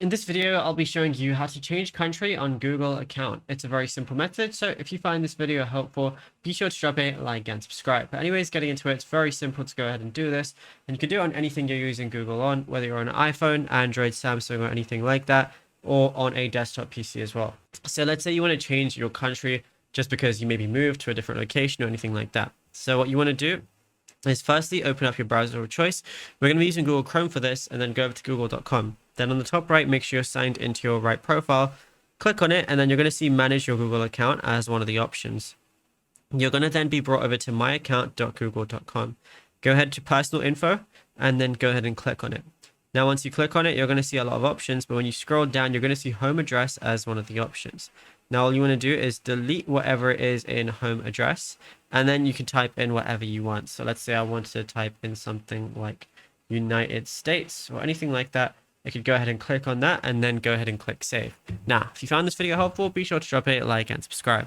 In this video, I'll be showing you how to change country on Google account. It's a very simple method, so if you find this video helpful, be sure to drop a like and subscribe. But anyways, getting into it, it's very simple to go ahead and do this. And you can do it on anything you're using Google on, whether you're on an iPhone, Android, Samsung, or anything like that, or on a desktop PC as well. So let's say you want to change your country just because you maybe moved to a different location or anything like that. So what you want to do is firstly open up your browser of choice. We're going to be using Google Chrome for this, and then go over to google.com. Then on the top right, make sure you're signed into your right profile. Click on it, and then you're going to see manage your Google account as one of the options. You're going to then be brought over to myaccount.google.com. Go ahead to personal info, and then go ahead and click on it. Now, once you click on it, you're going to see a lot of options, but when you scroll down, you're going to see home address as one of the options. Now, all you want to do is delete whatever is in home address, and then you can type in whatever you want. So let's say I want to type in something like United States or anything like that. I could go ahead and click on that and then go ahead and click save. Now, if you found this video helpful, be sure to drop a like and subscribe.